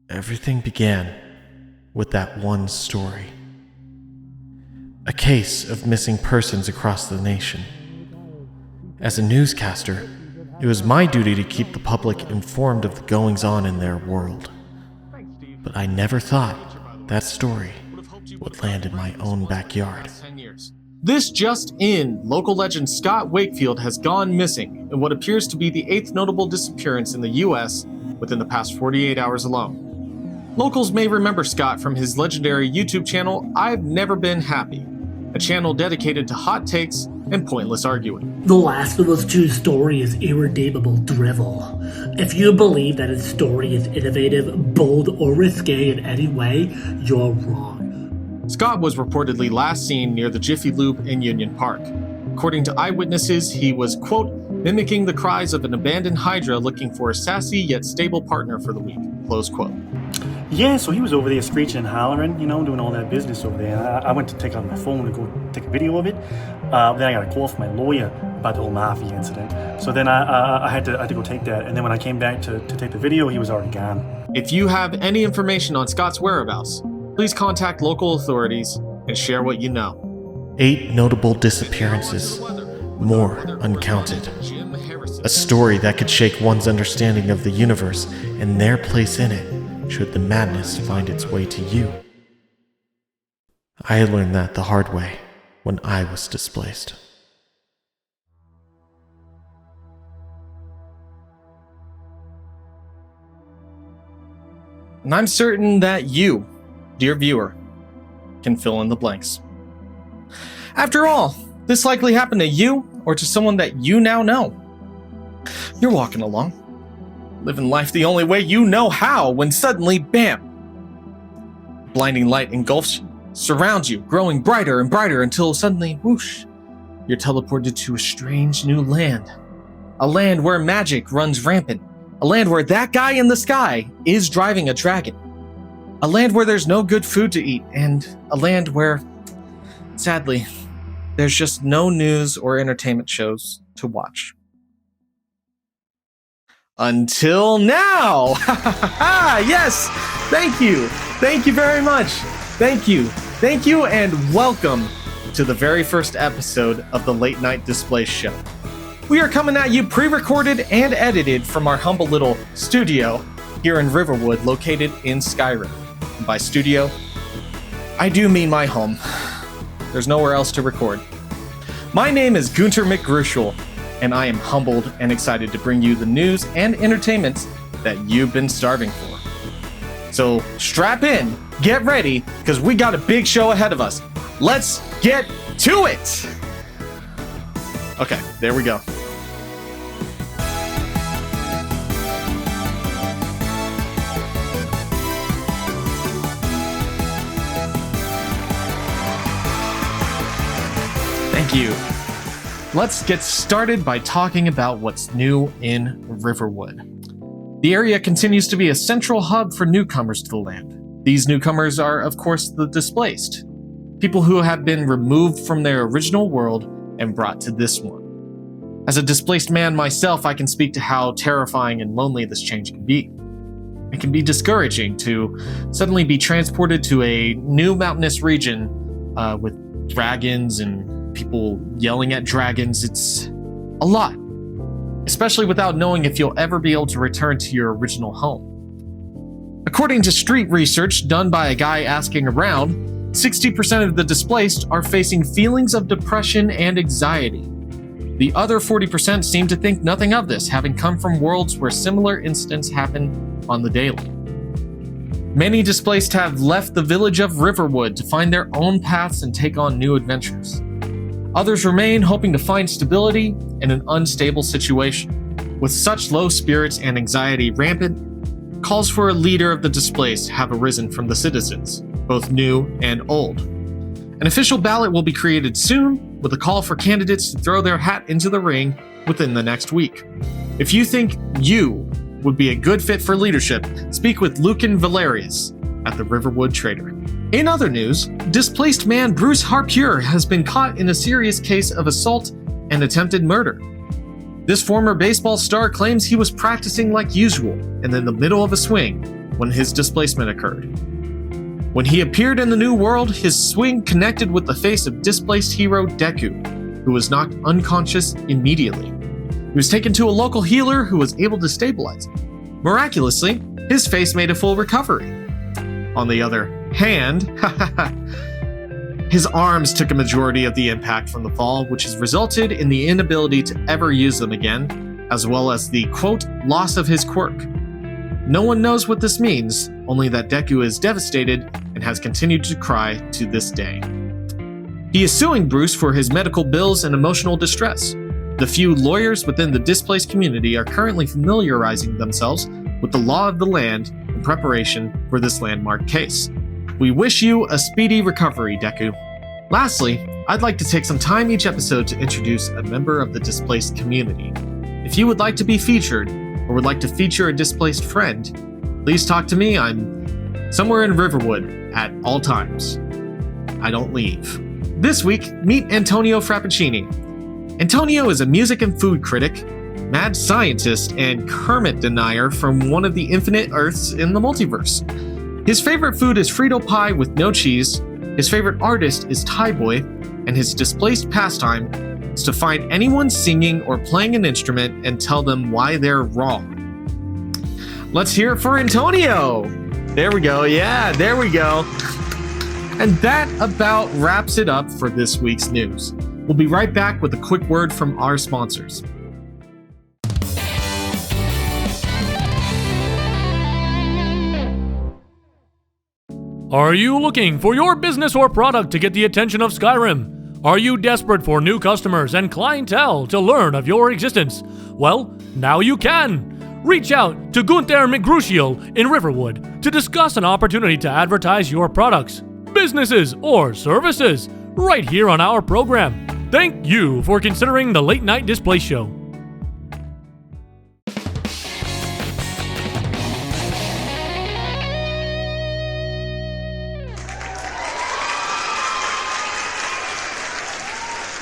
Everything began with that one story. A case of missing persons across the nation. As a newscaster, it was my duty to keep the public informed of the goings-on in their world. But I never thought that story would land in my own backyard. This just in, local legend Scott Wakefield has gone missing in what appears to be the 8th notable disappearance in the US within the past 48 hours alone. Locals may remember Scott from his legendary YouTube channel, I've Never Been Happy, a channel dedicated to hot takes and pointless arguing. The Last of Us 2 story is irredeemable drivel. If you believe that its story is innovative, bold, or risque in any way, you're wrong. Scott was reportedly last seen near the Jiffy Lube in Union Park. According to eyewitnesses, he was, quote, mimicking the cries of an abandoned Hydra looking for a sassy yet stable partner for the week, close quote. Yeah, so he was over there screeching and hollering, doing all that business over there. I went to take out my phone to go take a video of it. Then I got a call from my lawyer about the whole mafia incident. So then I had to go take that. And then when I came back to take the video, he was already gone. If you have any information on Scott's whereabouts, please contact local authorities and share what you know. 8 notable disappearances, more uncounted. A story that could shake one's understanding of the universe and their place in it, should the madness find its way to you. I learned that the hard way when I was displaced. And I'm certain that you, dear viewer, can fill in the blanks. After all, this likely happened to you or to someone that you now know. You're walking along, living life the only way you know how, when suddenly, bam! Blinding light engulfs you, surrounds you, growing brighter and brighter until suddenly, whoosh, you're teleported to a strange new land. A land where magic runs rampant. A land where that guy in the sky is driving a dragon. A land where there's no good food to eat, and a land where, sadly, there's just no news or entertainment shows to watch. Until now! Yes! Thank you! Thank you very much! Thank you! Thank you, and welcome to the very first episode of the Late Night Displaced show. We are coming at you pre-recorded and edited from our humble little studio here in Riverwood, located in Skyrim. And by studio, I do mean my home. There's nowhere else to record. My name is Gunter McGruschel, and I am humbled and excited to bring you the news and entertainment that you've been starving for. So strap in, get ready, because we got a big show ahead of us. Let's get to it! Okay, there we go. Thank you. Let's get started by talking about what's new in Riverwood. The area continues to be a central hub for newcomers to the land. These newcomers are, of course, the displaced. People who have been removed from their original world and brought to this one. As a displaced man myself, I can speak to how terrifying and lonely this change can be. It can be discouraging to suddenly be transported to a new mountainous region with dragons and people yelling at dragons. It's a lot, especially without knowing if you'll ever be able to return to your original home. According to street research done by a guy asking around, 60% of the displaced are facing feelings of depression and anxiety. The other 40% seem to think nothing of this, having come from worlds where similar incidents happen on the daily. Many displaced have left the village of Riverwood to find their own paths and take on new adventures. Others remain, hoping to find stability in an unstable situation. With such low spirits and anxiety rampant, calls for a leader of the displaced have arisen from the citizens, both new and old. An official ballot will be created soon, with a call for candidates to throw their hat into the ring within the next week. If you think you would be a good fit for leadership, speak with Lucan Valerius at the Riverwood Trader. In other news, displaced man Bruce Harpure has been caught in a serious case of assault and attempted murder. This former baseball star claims he was practicing like usual, and in the middle of a swing, when his displacement occurred. When he appeared in the new world, his swing connected with the face of displaced hero Deku, who was knocked unconscious immediately. He was taken to a local healer who was able to stabilize him. Miraculously, his face made a full recovery. On the other hand, his arms took a majority of the impact from the fall, which has resulted in the inability to ever use them again, as well as the, quote, loss of his quirk. No one knows what this means, only that Deku is devastated and has continued to cry to this day. He is suing Bruce for his medical bills and emotional distress. The few lawyers within the displaced community are currently familiarizing themselves with the law of the land in preparation for this landmark case. We wish you a speedy recovery, Deku. Lastly, I'd like to take some time each episode to introduce a member of the displaced community. If you would like to be featured, or would like to feature a displaced friend, please talk to me. I'm somewhere in Riverwood at all times. I don't leave. This week, meet Antonio Frappuccini. Antonio is a music and food critic, mad scientist, and Kermit denier from one of the infinite Earths in the multiverse. His favorite food is Frito pie with no cheese, his favorite artist is Thai Boy, and his displaced pastime is to find anyone singing or playing an instrument and tell them why they're wrong. Let's hear it for Antonio! There we go, yeah, there we go. And that about wraps it up for this week's news. We'll be right back with a quick word from our sponsors. Are you looking for your business or product to get the attention of Skyrim? Are you desperate for new customers and clientele to learn of your existence? Well, now you can! Reach out to Gunther McGruciel in Riverwood to discuss an opportunity to advertise your products, businesses, or services right here on our program. Thank you for considering the Late Night Display Show.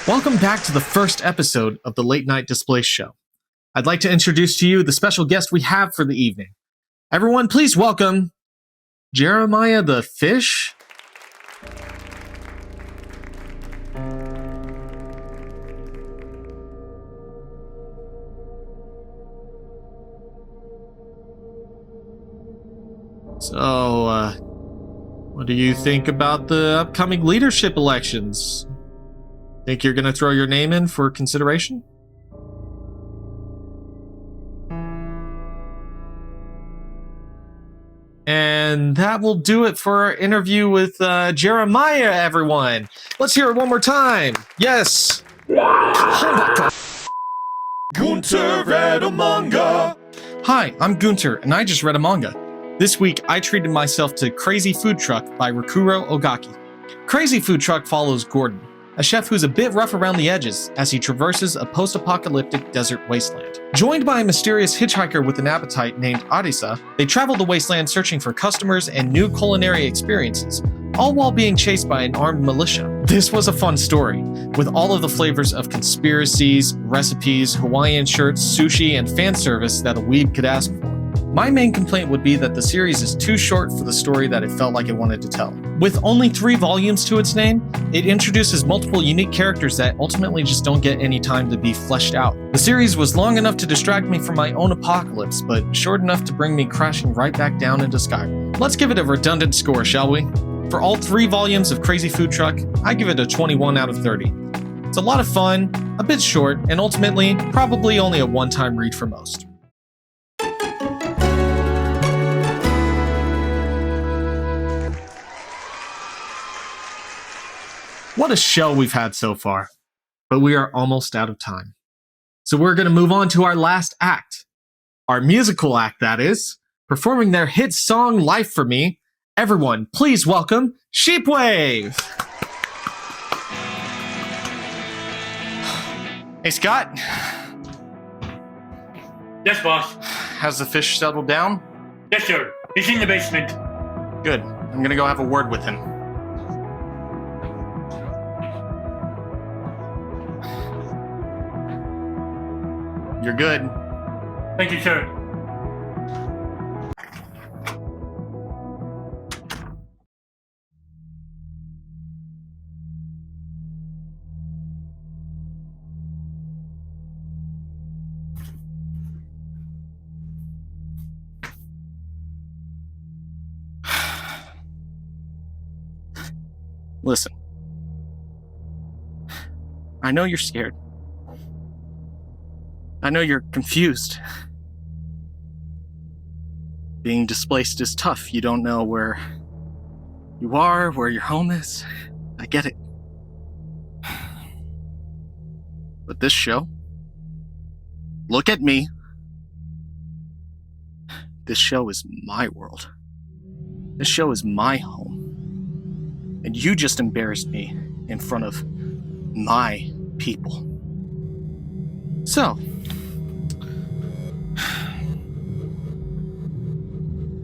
Welcome back to the first episode of the Late Night Display Show. I'd like to introduce to you the special guest we have for the evening. Everyone, please welcome Jeremiah the Fish. So, what do you think about the upcoming leadership elections? Think you're going to throw your name in for consideration? And that will do it for our interview with Jeremiah, everyone. Let's hear it one more time. Yes. Gunter read a manga. Hi, I'm Gunter, and I just read a manga. This week, I treated myself to Crazy Food Truck by Rikuro Ogaki. Crazy Food Truck follows Gordon, a chef who's a bit rough around the edges as he traverses a post-apocalyptic desert wasteland. Joined by a mysterious hitchhiker with an appetite named Arisa, they travel the wasteland searching for customers and new culinary experiences, all while being chased by an armed militia. This was a fun story, with all of the flavors of conspiracies, recipes, Hawaiian shirts, sushi, and fan service that a weeb could ask for. My main complaint would be that the series is too short for the story that it felt like it wanted to tell. With only 3 volumes to its name, it introduces multiple unique characters that ultimately just don't get any time to be fleshed out. The series was long enough to distract me from my own apocalypse, but short enough to bring me crashing right back down into Skyrim. Let's give it a redundant score, shall we? For all 3 volumes of Crazy Food Truck, I give it a 21 out of 30. It's a lot of fun, a bit short, and ultimately, probably only a one-time read for most. What a show we've had so far, but we are almost out of time. So we're going to move on to our last act. Our musical act, that is, performing their hit song Life for Me. Everyone, please welcome Sheepwave! Hey, Scott. Yes, boss. Has the fish settled down? Yes, sir. He's in the basement. Good. I'm going to go have a word with him. You're good. Thank you, sir. Listen. I know you're scared. I know you're confused. Being displaced is tough. You don't know where you are, where your home is. I get it. But this show, look at me. This show is my world. This show is my home. And you just embarrassed me in front of my people. So,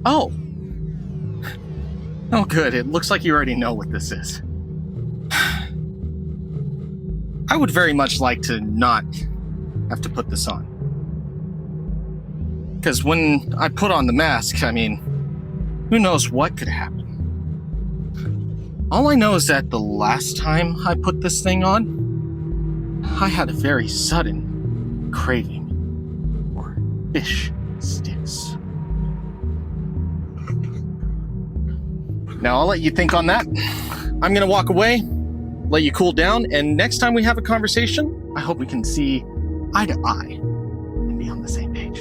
oh, good. It looks like you already know what this is. I would very much like to not have to put this on. Because when I put on the mask, I mean, who knows what could happen. All I know is that the last time I put this thing on, I had a very sudden craving for fish sticks. Now, I'll let you think on that. I'm gonna walk away, let you cool down, and next time we have a conversation, I hope we can see eye to eye and be on the same page.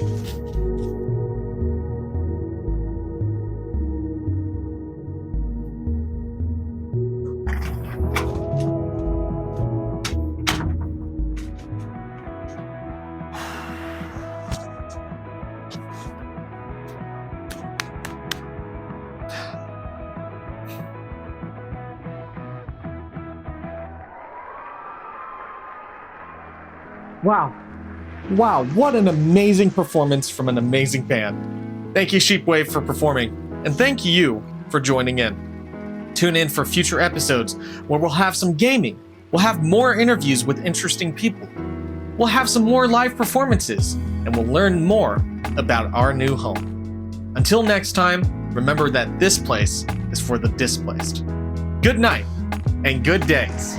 Wow, what an amazing performance from an amazing band. Thank you, Sheepwave, for performing, and thank you for joining in. Tune in for future episodes where we'll have some gaming, we'll have more interviews with interesting people, we'll have some more live performances, and we'll learn more about our new home. Until next time, remember that this place is for the displaced. Good night, and good days.